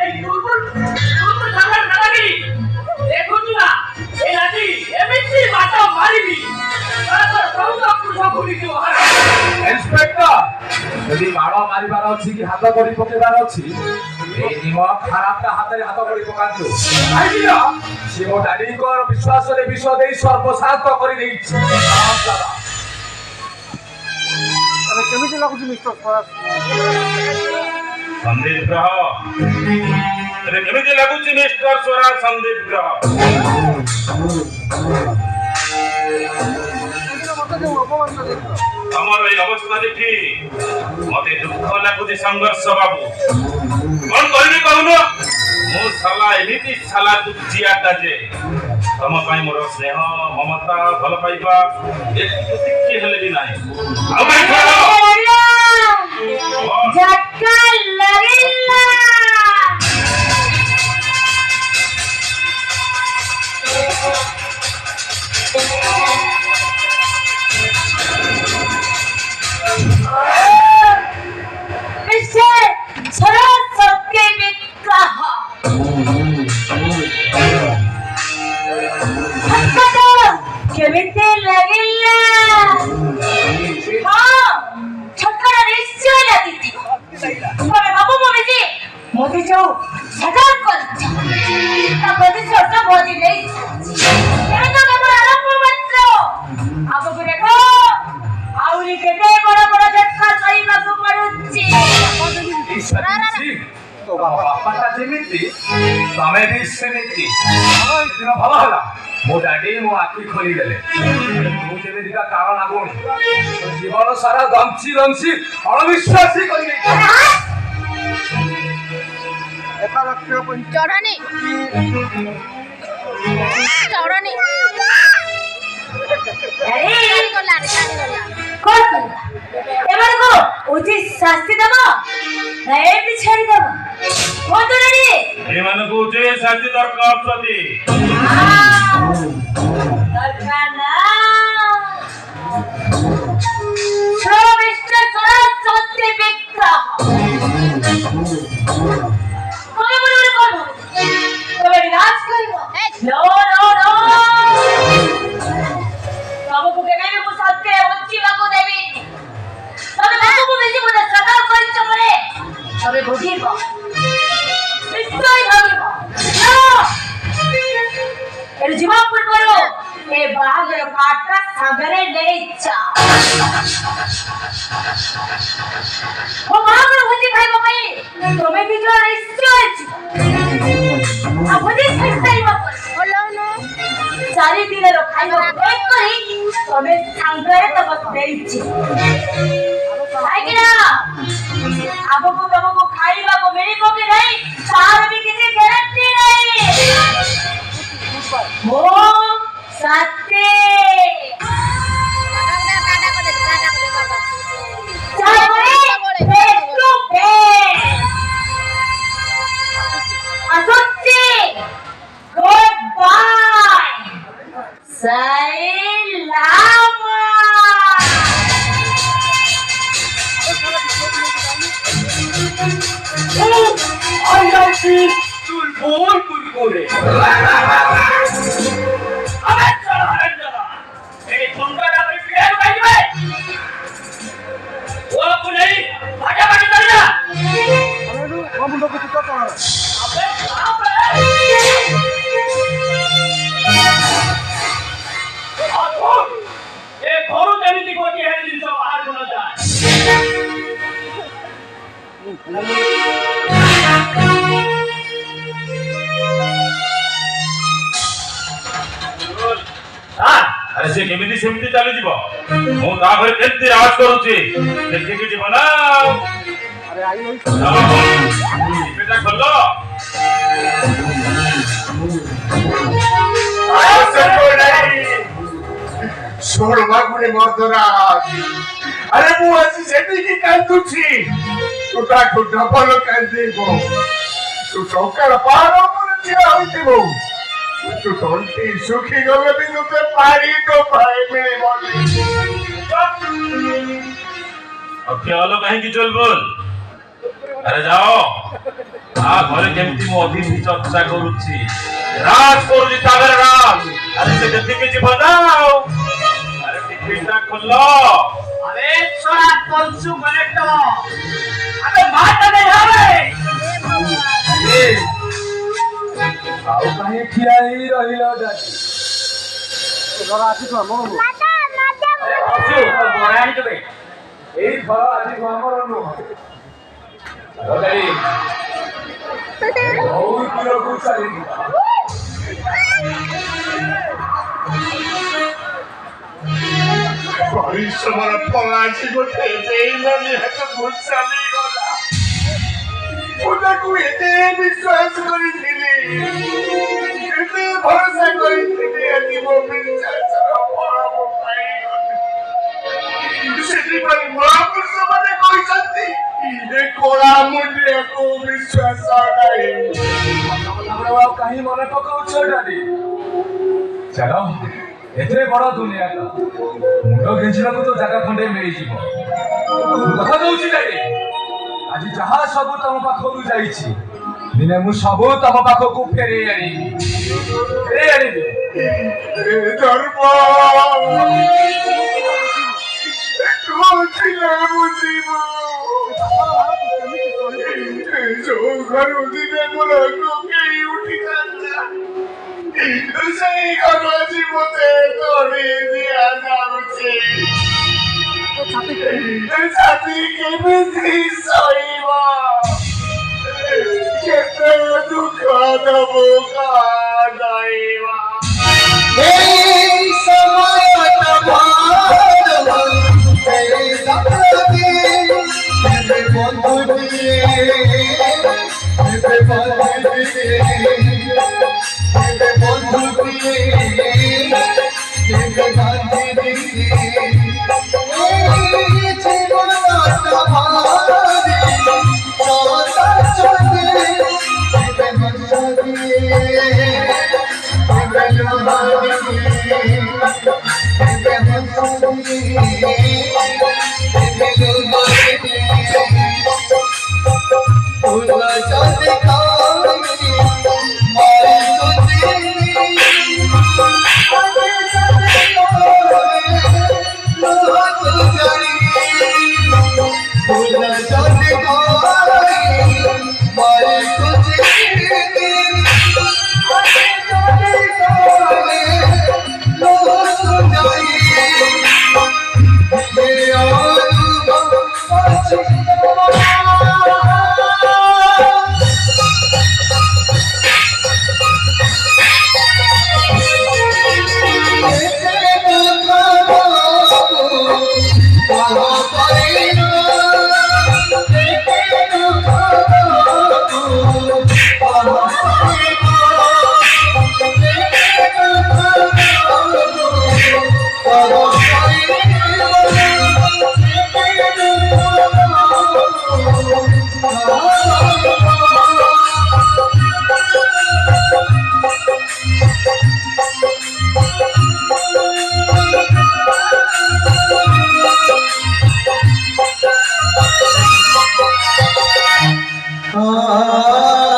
এই দুর্বল দুর্বল সাগর নাকি দেখুছি না এই রাজি এমনি মাথা মারিবি তারপর সৌদা পুরো গুলি দিব ইন্সপেক্টর যদি মাড় মারিবার ଅଛି କି ହାତ ଗଡି ପକେଇବାର ଅଛି এই ନିମ ଖରାପଟା ହାତରେ ହାତ ଗଡି ପକାନ୍ତୁ କାହିଁକି ନା ସେ ମୋ ଡାଡିଙ୍କର ବିଶ୍ୱାସରେ ବିଷ ଦେଇ ସର୍ବଶାନ୍ତ କରି ଦେଇଛି अरे केमिति लागुଛି ମିଷ୍ଟର ସ୍ୱରାଜ संदीप ग्रह अरे केमिति लागुଛି मिस्टर स्वराज संदीप ग्रह ମତେ ଯୋଉ ଅପମାନ ଦେଇଥିଲ ଆମର এই অবস্থা দেখি মতে দুঃখ লাগুଛି সংঘর্ষ বাবু কোন কইবি কହୁନ ମୁଁ ସାଲା ଏମିତି ସାଲା ଦୁଃଖିଆଟା ଯେ ତମ ପାଇଁ ମୋର ସ୍ନେହ ମମତା ଭଲ ପାଇବା ଏତିକି ହେଲେ ବି ନାହିଁ ଆଉ ଭାଇ झटका लगेला मिस्टर स्वराज सबके विक्रह केमिति लगेला हाँ छक्का निश्चय लगी तमे बाबू मम्मी जी मोदी जो सदा कर तबे छोटा बोली नहीं ये तो केवल आरंभ मात्र अब को देखो आउरी केते बड़ा बड़ा झटका खाइबाकू पड़ुची तो ବାପାଟା ଯେମିତି ତମେ ବି ସେମିତି ଦିନ ଭଲ ହେଲା ମୋ ଡାଡି ମୋ ଆଖି ଖୋଲିଦେଲେ ମୁଁ ଯେମିତିକା କାରଣ ଲାଗୁନି ଜୀବନ ସାରା ଦଞ୍ଚି ଦଞ୍ଚି ଅଣବିଶ୍ୱାସୀ କରିଦେଇଛି ଏକା ଲକ୍ଷ୍ୟ चौरानी चौरानी अरे कौन करेगा एबार को उचित शास्ति दबा एटी छाड़ी दबा कौन तो रेडी ଏମାନଙ୍କୁ ଯେ ଶାନ୍ତି ଦରକାର ଅଛନ୍ତି दरकार ना श्रो मिस्टर स्वराज सत्य विक्रह कौन बोले कौन तुम्हें विनाश करेगा नो नो नो बाबू के बेबी को सत्य बच्ची बाबू देवी तमे बाबू को बेसी मुझे सदा कर चमरे तमे बुझिबो निश्चय भाबिबो एरे जीवा पूर्वरो ए बाहागर काटका सागरे ले इच्छा वो बाहागर होती भाई बाबाई तुम्हें भी जो निश्चय अब होती सही बात बोलो नो चारी दिन रो खाइबा एक करी तमे सांगरे तब देइछि आइगे ना आबको तमको खाइबा को मिलिबो कि नहीं चार भी किसी गारंटी नहीं ओ सत्य चारे फेस टू फेस असत्य गुड बाय सलामा बोल कुरकुरे अबे चलो हरंजला ए तुमका ना प्रिपेयर भाई वो को नहीं भाजा भाजी कर जा अरे बाबू लोग को तो कौन अबे अबे आखो ए घरू जेमिति कोटी है जिन सब बाहर न जाए अरे से केमिति सेमिति चालू जीव मु ता घरे केते आवाज करूची देखि कि जीव ना अरे आई नहीं बेटा खोलो छोड़ मागुने मर्दराज अरे मु आसी सेठी की कांदुची टुटा टुटा बोलो कांदेबो तू टोकर पारो पर छिया होइतिबो तू तोंटी सुखी गले बिनु ते पारी तो पाए मेरे बोली अब क्या लो कहीं की चल बोल अरे जाओ ଘରେ କେମିତି ମୁଁ ଅତିଥି ଚର୍ଚ୍ଚା କରୁଛି ରାଜ କରୁଛି ତାପରେ ରାଜ ଆରେ ସେ ଯେତିକି ଯିବ ନା ଆଉ ଆରେ ଟିଫିନଟା ଖୋଲ अरे छोरा पंचू कनेक्टर अबे मार दे यार ଆଉ କାହିଁ ଠିଆ ହେଇ ରହିଲ ଡାକି ଧର ଆସିଛୁ ଆମ पंचू बोराणी तो बे ଏଇ ଘର ଆଜି ଆମର ନୁହଁ ବହୁତ ଦୂରକୁ ଚାଲିଯିବା ପରିଶ୍ରମର ଫଳ ଆଜି ଗୋଟେ ବେଇମାନି ହାତକୁ ଚାଲିଗଲା ମୁଁ ତାକୁ ଏତେ ବିଶ୍ୱାସ କରିଥିଲି ଏତେ ଭରସା କରିଥିଲି ଆଜି ମୋ ବିଶ୍ୱାସର ଫଳ ମୁଁ ପାଇଗଲି ସେଥିପାଇଁ ମହାପୁରୁଷମାନେ କହିଛନ୍ତି ଏ କଳା ମୁଣ୍ଡିଆକୁ ବିଶ୍ୱାସ ନାହିଁ ଆଉ କାହିଁ ମନେ ପକାଉଛ ଡାଡି ଚାଲ ଏତେ ବଡ ଦୁନିଆଟା ମୁଣ୍ଡ ଘେଞ୍ଚିବାକୁ ତ ଜାଗା ଖଣ୍ଡେ ମିଳିଯିବ କଥା ଦଉଛି ଡାଡି ଆଜି ଯାହା ସବୁ ତମ ପାଖରୁ ଯାଇଛି ଦିନେ ମୁଁ ସବୁ ତମ ପାଖକୁ ଫେରେଇ ଆଣିବି ଧର୍ମ ଯୋଉ ଘରୁ ଦିନେ ମୋର କେହି ଉଠିଥାନ୍ତା ସେଇ ଘର ଆଜି ମତେ ତୋଳି ଦିଆଯାଉଛି ଛାତି କେମିତି ସହିବ କେତେ ଦୁଃଖ ଦବ କାଦାଇବା